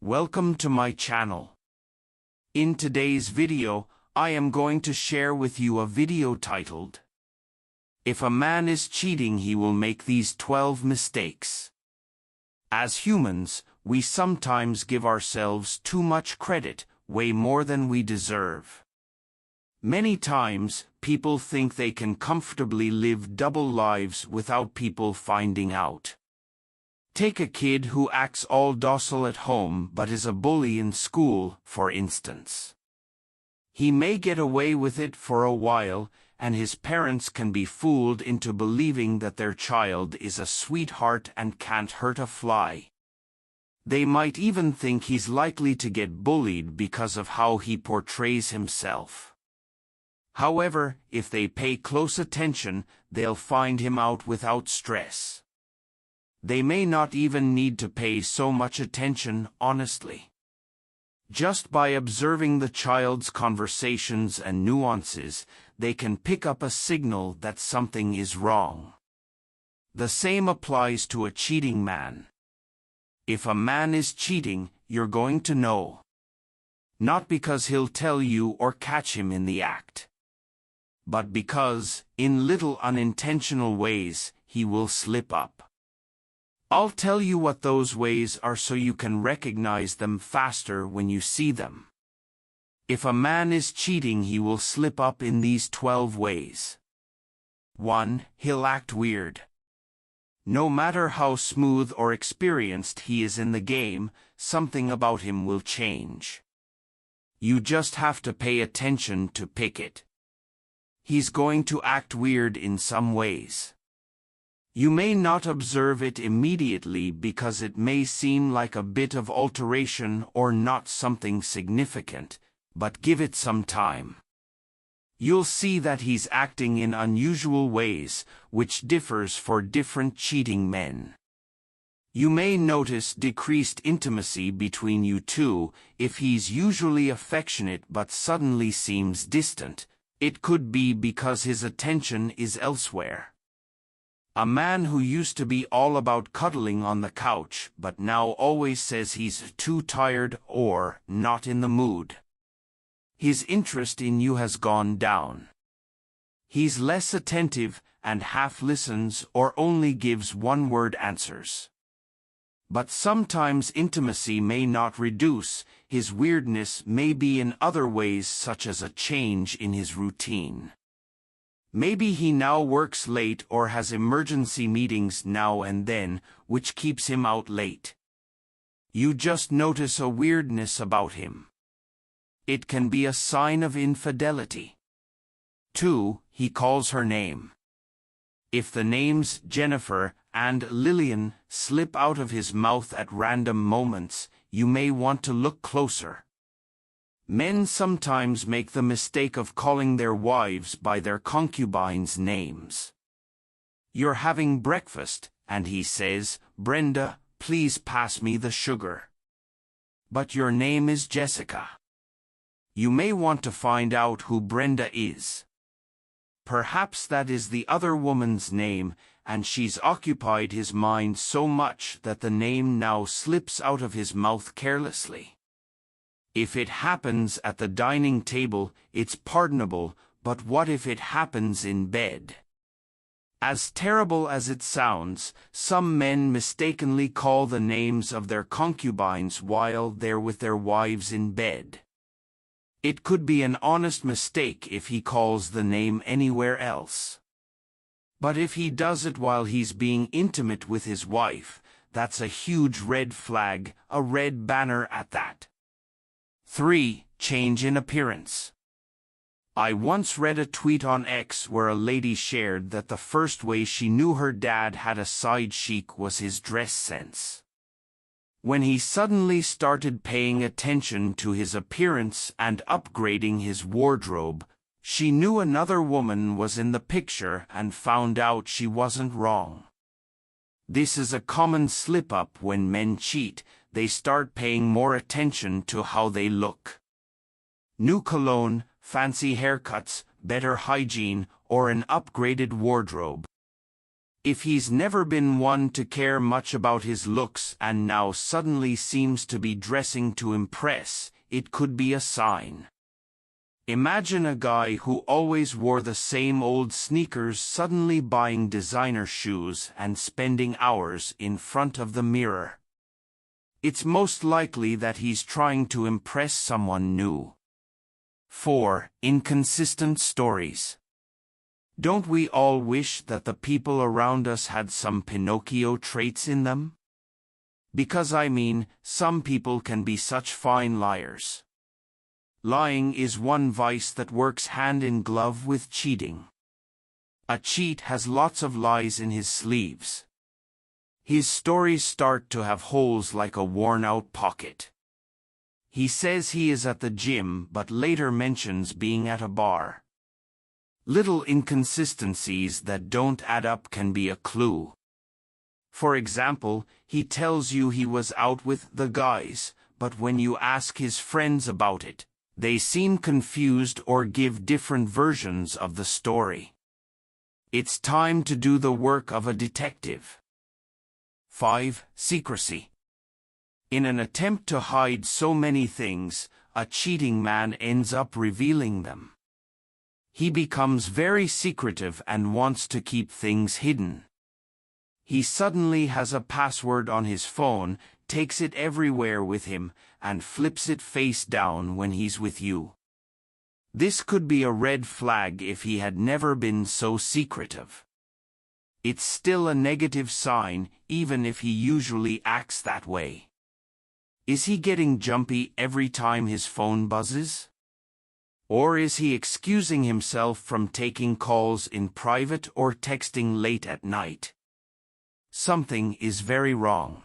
Welcome to my channel. In today's video, I am going to share with you a video titled, If a man is cheating, he will make these 12 mistakes. As humans, we sometimes give ourselves too much credit, way more than we deserve. Many times, people think they can comfortably live double lives without people finding out. Take a kid who acts all docile at home but is a bully in school, for instance. He may get away with it for a while, and his parents can be fooled into believing that their child is a sweetheart and can't hurt a fly. They might even think he's likely to get bullied because of how he portrays himself. However, if they pay close attention, they'll find him out without stress. They may not even need to pay so much attention, honestly. Just by observing the child's conversations and nuances, they can pick up a signal that something is wrong. The same applies to a cheating man. If a man is cheating, you're going to know. Not because he'll tell you or catch him in the act, but because, in little unintentional ways, he will slip up. I'll tell you what those ways are so you can recognize them faster when you see them. If a man is cheating, he will slip up in these 12 ways. 1. He'll act weird. No matter how smooth or experienced he is in the game, something about him will change. You just have to pay attention to pick it. He's going to act weird in some ways. You may not observe it immediately because it may seem like a bit of alteration or not something significant, but give it some time. You'll see that he's acting in unusual ways, which differs for different cheating men. You may notice decreased intimacy between you two if he's usually affectionate but suddenly seems distant. It could be because his attention is elsewhere. A man who used to be all about cuddling on the couch but now always says he's too tired or not in the mood. His interest in you has gone down. He's less attentive and half listens or only gives one-word answers. But sometimes intimacy may not reduce, his weirdness may be in other ways, such as a change in his routine. Maybe he now works late or has emergency meetings now and then, which keeps him out late. You just notice a weirdness about him. It can be a sign of infidelity. 2. He calls her name. If the names Jennifer and Lillian slip out of his mouth at random moments, you may want to look closer. Men sometimes make the mistake of calling their wives by their concubines' names. You're having breakfast, and he says, "Brenda, please pass me the sugar." But your name is Jessica. You may want to find out who Brenda is. Perhaps that is the other woman's name, and she's occupied his mind so much that the name now slips out of his mouth carelessly. If it happens at the dining table, it's pardonable, but what if it happens in bed? As terrible as it sounds, some men mistakenly call the names of their concubines while they're with their wives in bed. It could be an honest mistake if he calls the name anywhere else. But if he does it while he's being intimate with his wife, that's a huge red flag, a red banner at that. 3. Change in appearance. I once read a tweet on X where a lady shared that the first way she knew her dad had a side chic was his dress sense. When he suddenly started paying attention to his appearance and upgrading his wardrobe, she knew another woman was in the picture and found out she wasn't wrong. This is a common slip-up when men cheat. They start paying more attention to how they look. New cologne, fancy haircuts, better hygiene, or an upgraded wardrobe. If he's never been one to care much about his looks and now suddenly seems to be dressing to impress, it could be a sign. Imagine a guy who always wore the same old sneakers suddenly buying designer shoes and spending hours in front of the mirror. It's most likely that he's trying to impress someone new. 4. Inconsistent stories. Don't we all wish that the people around us had some Pinocchio traits in them? Because some people can be such fine liars. Lying is one vice that works hand in glove with cheating. A cheat has lots of lies in his sleeves. His stories start to have holes like a worn-out pocket. He says he is at the gym but later mentions being at a bar. Little inconsistencies that don't add up can be a clue. For example, he tells you he was out with the guys, but when you ask his friends about it, they seem confused or give different versions of the story. It's time to do the work of a detective. 5. Secrecy. In an attempt to hide so many things, a cheating man ends up revealing them. He becomes very secretive and wants to keep things hidden. He suddenly has a password on his phone, takes it everywhere with him, and flips it face down when he's with you. This could be a red flag if he had never been so secretive. It's still a negative sign, even if he usually acts that way. Is he getting jumpy every time his phone buzzes? Or is he excusing himself from taking calls in private or texting late at night? Something is very wrong.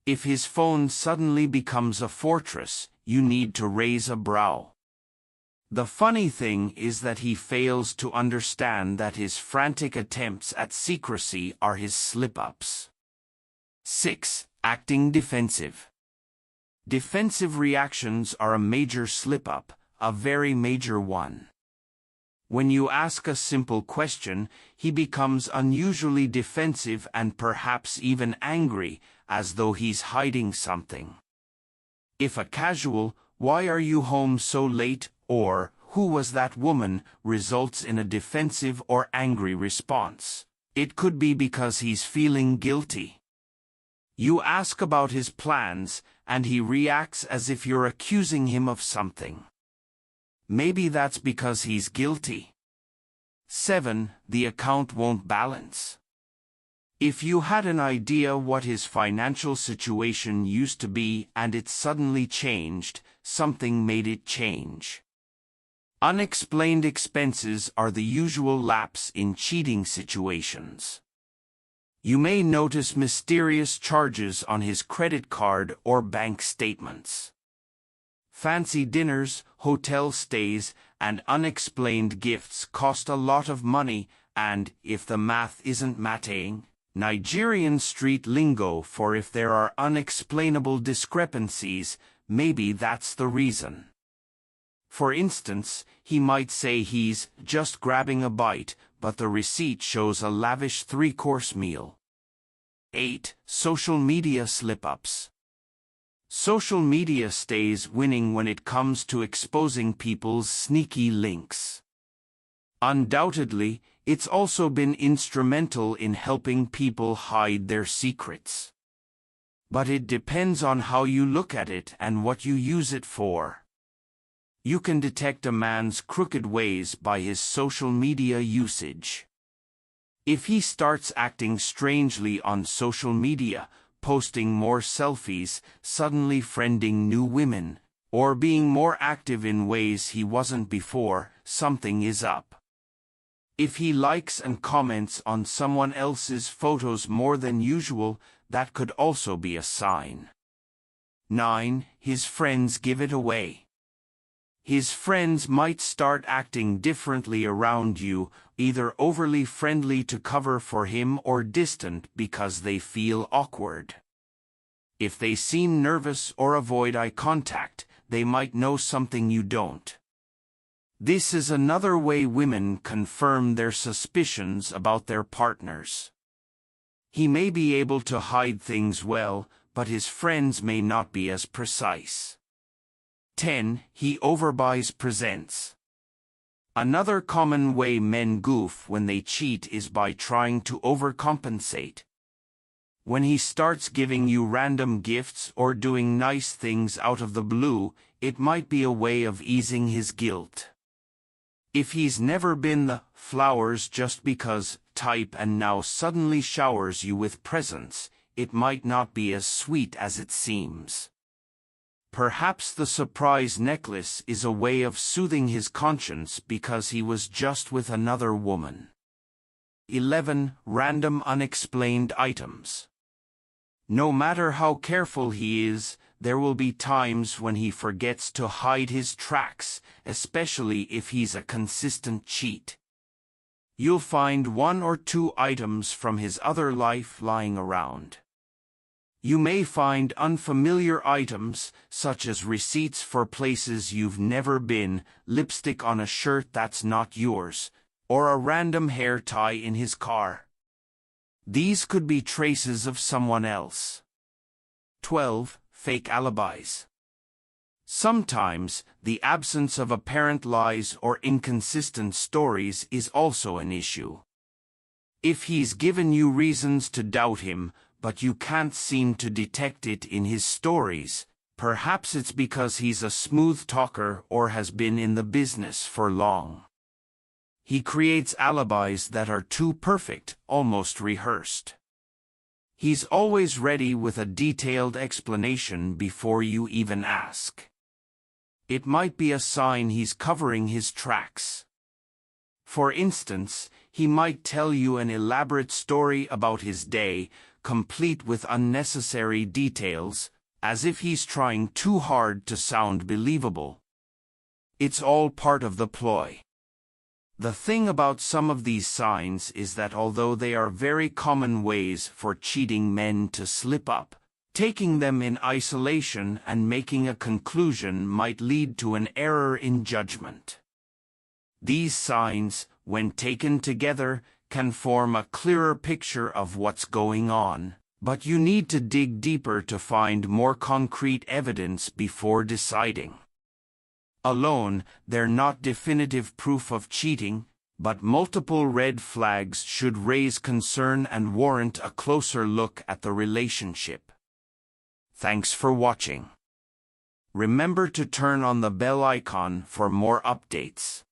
If his phone suddenly becomes a fortress, you need to raise a brow. The funny thing is that he fails to understand that his frantic attempts at secrecy are his slip-ups. 6. Acting defensive. Defensive reactions are a major slip-up, a very major one. When you ask a simple question, he becomes unusually defensive and perhaps even angry, as though he's hiding something. If a casual, "Why are you home so late?" or "Who was that woman?" results in a defensive or angry response, it could be because he's feeling guilty. You ask about his plans, and he reacts as if you're accusing him of something. Maybe that's because he's guilty. 7. The account won't balance. If you had an idea what his financial situation used to be and it suddenly changed, something made it change. Unexplained expenses are the usual lapse in cheating situations. You may notice mysterious charges on his credit card or bank statements. Fancy dinners, hotel stays, and unexplained gifts cost a lot of money, and, if the math isn't matching, Nigerian street lingo for if there are unexplainable discrepancies, maybe that's the reason. For instance, he might say he's just grabbing a bite, but the receipt shows a lavish 3-course meal. 8. Social media slip-ups. Social media stays winning when it comes to exposing people's sneaky links. Undoubtedly, it's also been instrumental in helping people hide their secrets. But it depends on how you look at it and what you use it for. You can detect a man's crooked ways by his social media usage. If he starts acting strangely on social media, posting more selfies, suddenly friending new women, or being more active in ways he wasn't before, something is up. If he likes and comments on someone else's photos more than usual, that could also be a sign. 9. His friends give it away. His friends might start acting differently around you, either overly friendly to cover for him or distant because they feel awkward. If they seem nervous or avoid eye contact, they might know something you don't. This is another way women confirm their suspicions about their partners. He may be able to hide things well, but his friends may not be as precise. 10. He overbuys presents. Another common way men goof when they cheat is by trying to overcompensate. When he starts giving you random gifts or doing nice things out of the blue, it might be a way of easing his guilt. If he's never been the flowers just because type and now suddenly showers you with presents, it might not be as sweet as it seems. Perhaps the surprise necklace is a way of soothing his conscience because he was just with another woman. 11. Random unexplained items. No matter how careful he is, there will be times when he forgets to hide his tracks, especially if he's a consistent cheat. You'll find 1 or 2 items from his other life lying around. You may find unfamiliar items, such as receipts for places you've never been, lipstick on a shirt that's not yours, or a random hair tie in his car. These could be traces of someone else. 12. Fake alibis. Sometimes, the absence of apparent lies or inconsistent stories is also an issue. If he's given you reasons to doubt him, but you can't seem to detect it in his stories, perhaps it's because he's a smooth talker or has been in the business for long. He creates alibis that are too perfect, almost rehearsed. He's always ready with a detailed explanation before you even ask. It might be a sign he's covering his tracks. For instance, he might tell you an elaborate story about his day, complete with unnecessary details, as if he's trying too hard to sound believable. It's all part of the ploy. The thing about some of these signs is that although they are very common ways for cheating men to slip up, taking them in isolation and making a conclusion might lead to an error in judgment. These signs, when taken together, can form a clearer picture of what's going on, but you need to dig deeper to find more concrete evidence before deciding. Alone, they're not definitive proof of cheating, but multiple red flags should raise concern and warrant a closer look at the relationship. Thanks for watching. Remember to turn on the bell icon for more updates.